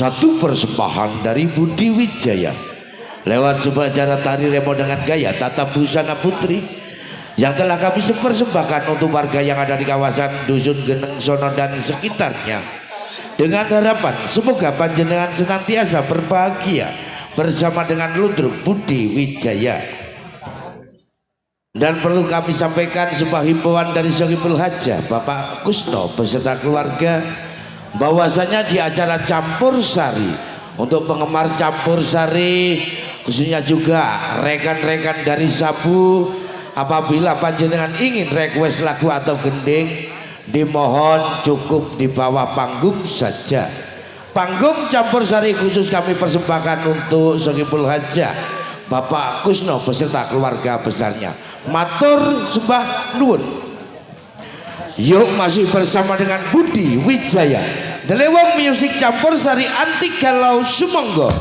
satu persembahan dari Budi Wijaya lewat sebuah acara tari remo dengan gaya Tata Busana Putri yang telah kami persembahkan untuk warga yang ada di kawasan Dusun Geneng Sono dan sekitarnya, dengan harapan semoga panjenengan senantiasa berbahagia bersama dengan Ludruk Budi Wijaya. Dan perlu kami sampaikan sebuah himbauan dari Sohibul Hajah Bapak Kusno beserta keluarga, bahwasanya di acara campur sari untuk penggemar campur sari, khususnya juga rekan-rekan dari Sabu, apabila panjenengan ingin request lagu atau gending, dimohon cukup di bawah panggung saja. Panggung campur sari khusus kami persembahkan untuk Sohibul Hajah Bapak Kusno beserta keluarga besarnya. Matur sembah nuwun. Yuk masih bersama dengan Budi Wijaya, Delewong Music campur sari antik galau sumangga.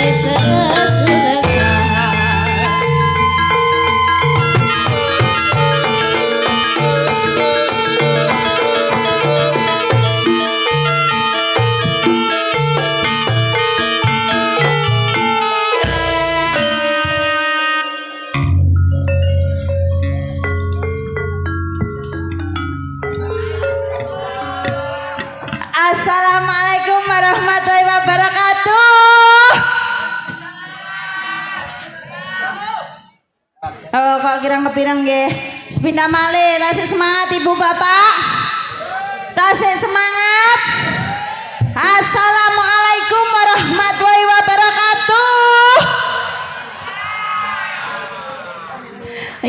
Assalamualaikum warahmatullahi wabarakatuh. Oh, kok kirang-kirang nggih. Sepindah malih, tasik semangat Ibu Bapak. Tasik semangat. Assalamualaikum warahmatullahi wabarakatuh.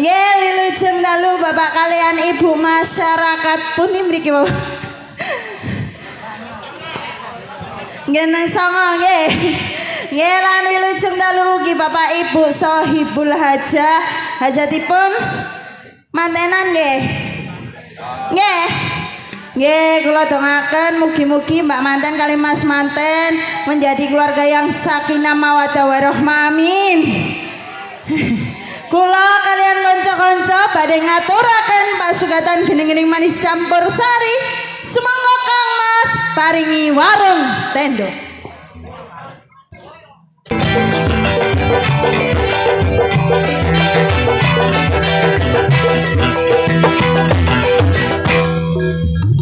Nggih, wilujeng dalu Bapak kalian Ibu masyarakat pundi mriki, Bapak. Nggih songo nggih. Nggih lan wilujeng dalu ugi Bapak Ibu sahibul hajah hajatipun mantenan nggih. Nggih. Nggih kula dongaken mugi-mugi Mbak manten kali Mas manten menjadi keluarga yang sakinah mawaddah warahmah amin. Kula kalian kanca-kanca badhe ngaturaken pasugatan gening-gening manis campur sari. Semoga Kang Mas paringi warung tendo.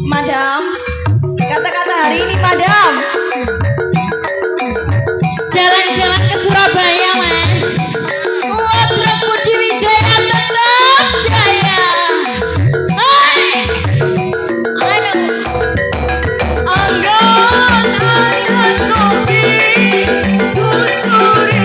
Madam, kata-kata hari ini Madam. Jalan-jalan ke Surabaya, Mas. Wabrang Budi Wijaya tetap jaya. Hai. Aduh. Anggon kopi susuri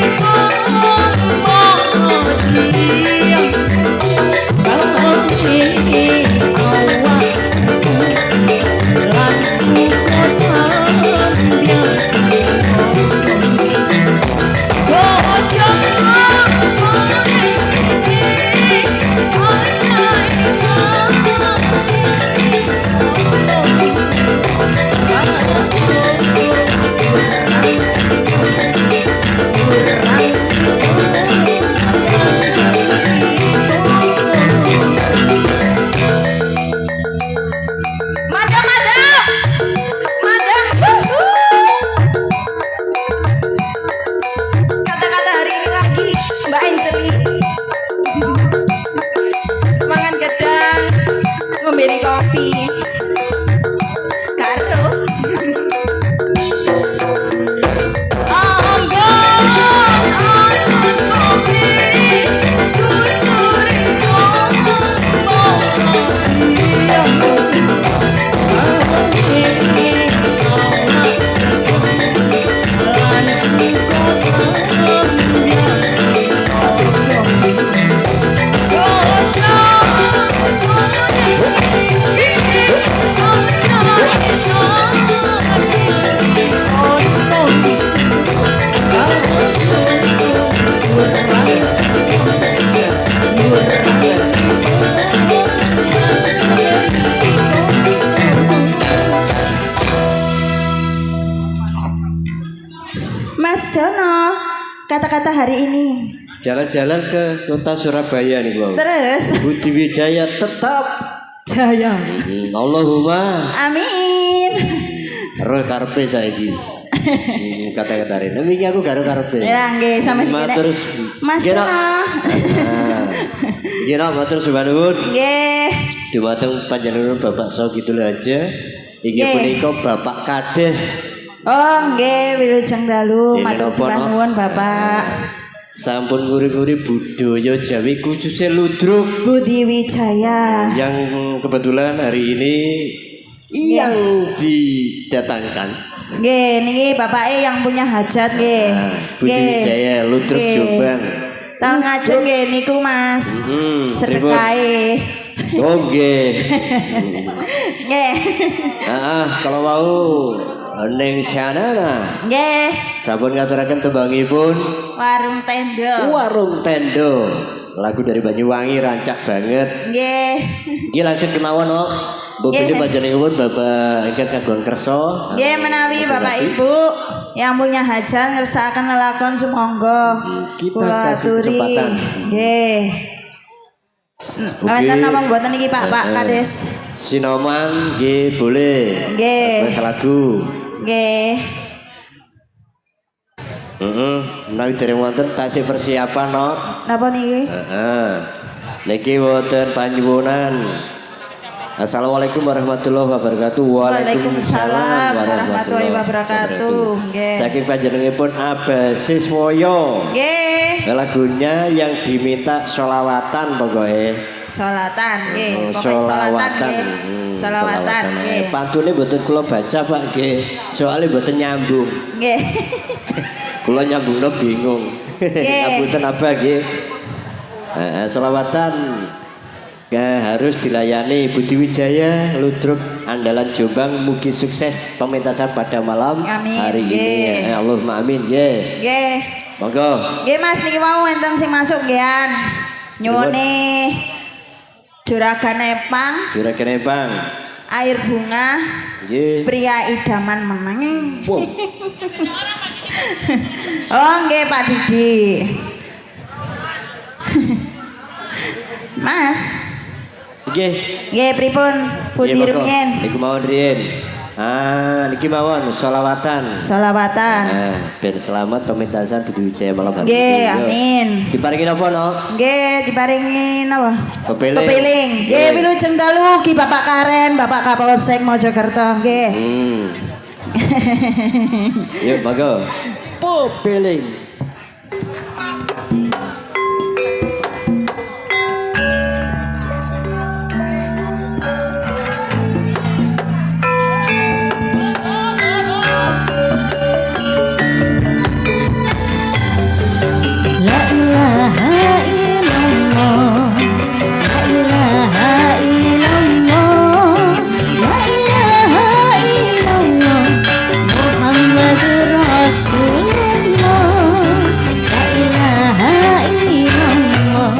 Mas Jono, kata-kata hari ini. Jalan-jalan ke kota Surabaya nih Bang. Terus Budi Wijaya tetap jaya. Allahumma Amin. roh karpe saiki. Kata-kata hari ini aku karo karpe. Ya nggih sampe terus Mas Jono. Kira matur suwun. Nggih. Dumateng panjenengan Bapak Sogidul aja. Iki punika Bapak Kades. Oh nggih wilujeng dalu matur nuwun Bapak. Sampun nguri-nguri budaya Jawi khususnya ludruk Budi Wijaya yang kebetulan hari ini yang didatangkan. Nggih niki bapake yang punya hajat nggih. Budi Wijaya ludruk Jombang. Tahun ngajeng nggih niku Mas. Sedekahe. Oh nggih. Nggih. Heeh, kalau mau ning sanana. Nggih. Sampun ngaturaken tembangipun Warung Tendo. Warung Tendo. Lagu dari Banyuwangi rancak banget. Nggih. Iki langsung kemawon kok. Mbok panjenengan Bapak ingkang kagungan kersa. Nggih menawi Bapak Ibu yang punya hajat ngersakaken lelakon sumangga. Kita Kula kasih aturi. kesempatan. Nggih. Wonten napa mboten iki Pak Kades? Sinoman nggih boleh. Nggih. Wis lagu. Nggih. Menawi dereng wonten tasih persiapan no. Napa niki? Niki wonten panyuwunan. Assalamualaikum warahmatullahi wabarakatuh. Waalaikumsalam warahmatullahi wabarakatuh. Nggih. Saking panjenenganipun Abasis Woyo. Nggih. Lagunya yang diminta solawatan pokoknya. Salatan nggih. Pokoke Solawatan. nggih. Salawatan nggih. Pantune mboten kula baca Pak nggih. Soale mboten nyambung. Nggih. Kula nyambungno bingung. Ngapunten apa nggih. Selawatan harus dilayani Budi Wijaya Ludruk Andalan Jombang, mugi sukses pementasan pada malam Amin. hari ini. Allahumma amin nggih. Nggih. Monggo. Nggih Mas niki mau enten sing masuk nggih. Nyuwune Juragan Epang, Juragan Epang. Air Bunga, Nggih. Pria Idaman Meneng. Wow. Oh nggih Pak Didi. Mas, Nggih. nggih pripun pundi Nggih, monggo. rumiyin? Niku mawon riyen. Niki mawon selawatan. Selawatan. Ben selamat pementasan Budi Wijaya malam hari Nggih, ini. Yo. amin. Diparingi napa no? Nggih diparingi napa? Pepeling. Pepeling. Nggih wilujeng dalu Ki Bapak Karen, Bapak Kapolsek Mojokerto nggih. Yuk, monggo. Pepeling. La ilaha illallah, la ilaha illallah, la ilaha illallah, Muhammadur Rasulullah. La ilaha illallah,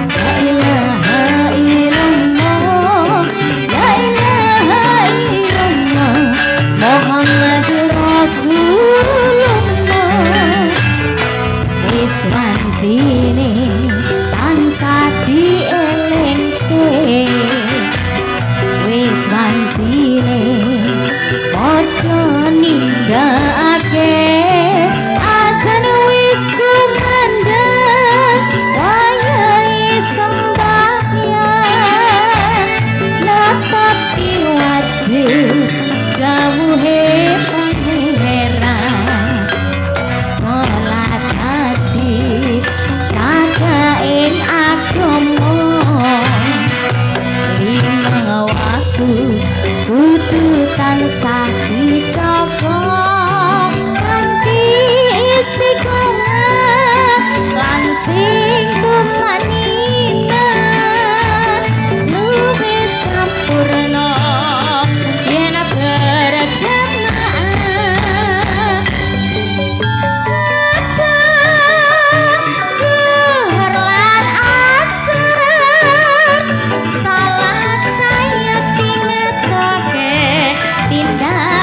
la ilaha illallah, la ilaha illallah, Muhammadur Rasulullah. Wis wancine tansah dielingke, wis wancine padha nindakake, azan wis kumandheng wayahe sembahyang, netepi wajib dawuhe pangeran. Salat hati cakaing agama, lima waktu kudu tansah dijaga, kanthi istiqomah lan sing tumanina luwih sampurna yen berjamaah. Sedang duhur lan asar, salat saya tingetake tindak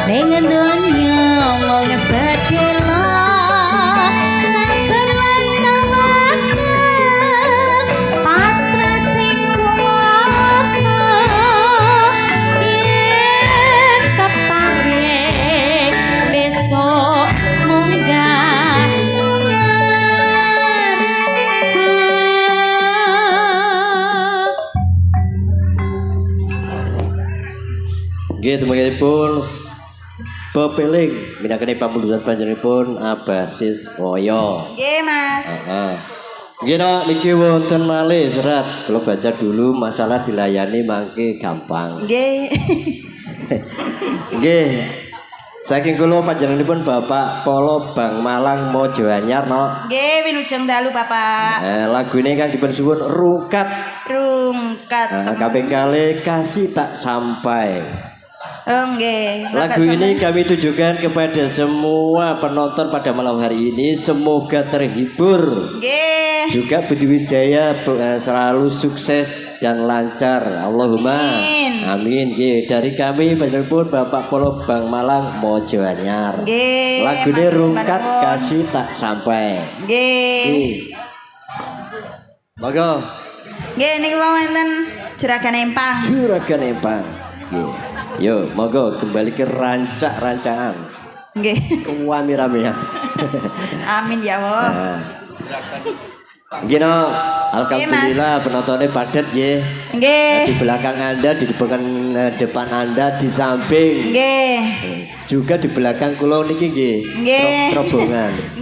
ning donya wong sedelo sabar lan tawakal pasrah sing kuwasa yen keparing besok munggah sowan. Nggih teman-teman pepeling minangkani pamulutan panjenenganipun Abasis Woyo. Nggih, Mas. Heeh. Nggih no, niki wonten malih serat. Kalau baca dulu masalah dilayani mangke gampang. Nggih. Nggih. Saking kula panjenenganipun Bapak Polo Bang Malang Mojo Anyar no. Nggih, wilujeng dalu, Bapak. Lagu ini kan dipun suwun Rungkat. Rungkat. Kaping kalih kasih tak sampai. Oh, nggih. Lagu ini kami tujukan kepada semua penonton pada malam hari ini. Semoga terhibur. Nggih. Juga Budi Wijaya selalu sukses dan lancar. Allahumma amin. Nggih, dari kami penelpon Bapak Polo Bang Malang Mojo Anyar. Nggih. Lagu ini Rungkat kasih tak sampai. Nggih. Monggo. Nggih, niki wonten Juragan Empang. Juragan Empang. Nggih. Yo, monggo kembali ke rancak-rancangan. Nggih. Rame-rame ya. Amin ya Allah. Nggih no, alhamdulillah penontonnya padat ya. Nggih. Di belakang Anda, di depan Anda, di samping. Nggih. Juga di belakang kula niki nggih. Nggih. Rombongan.